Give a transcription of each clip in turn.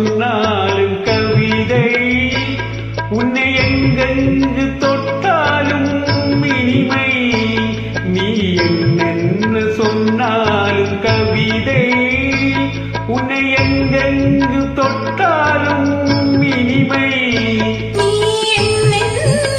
சொன்னாலும் கவிதை, உன்னை எங்கெங்கு தொட்டாலும் இனிமை. நீ என்னென்ன சொன்னாலும் கவிதை, உன்னை எங்கெங்கு தொட்டாலும் இனிமை. நீ என்னென்ன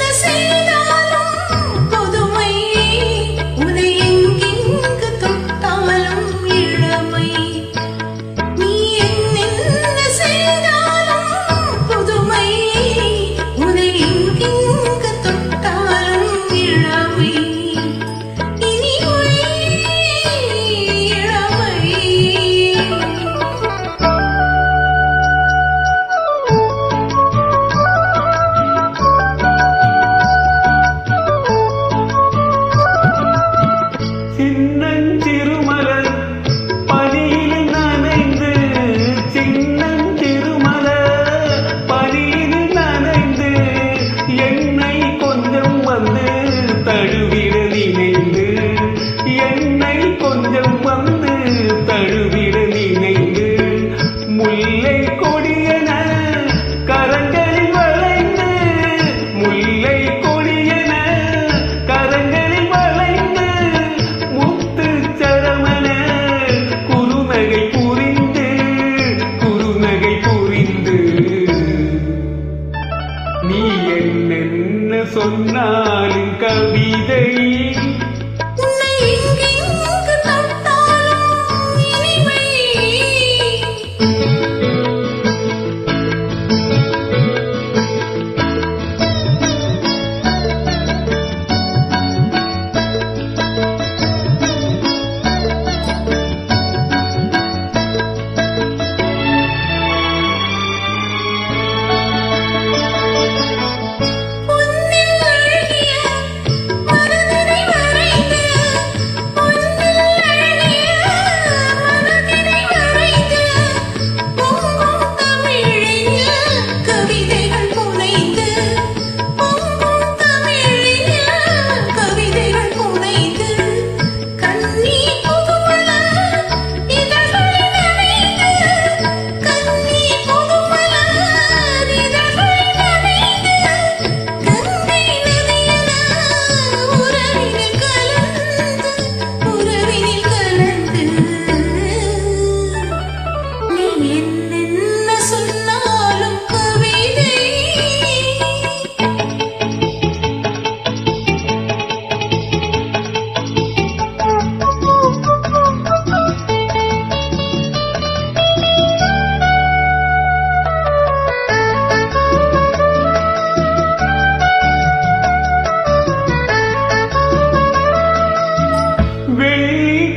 சொன்னாலும் கவிதை,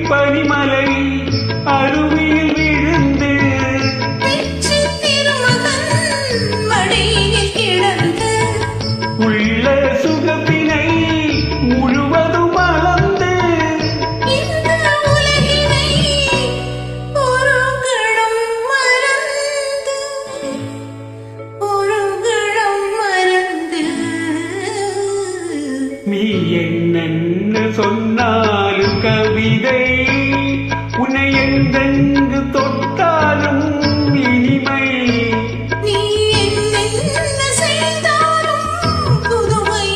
பனிமலை அருவியில் விழுந்து மடியில் கிடந்து உள்ள சுகப்பினை முழுவதும் அளந்து இந்த உலகினை ஒரு கணம் மறந்து நீ என்னென்ன சொன்னாலும் கவிதை, உன்னை எங்கெங்கு தொட்டாலும் இனிமை. நீ என்ன செய்தாலும் புதுமை,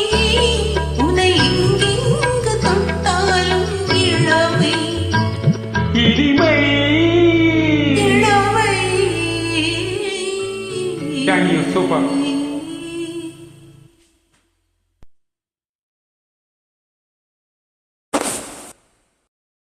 உன்னை எங்கெங்கு தொட்டாலும் இளமை. இனிமை. இளமை. Thank you, super.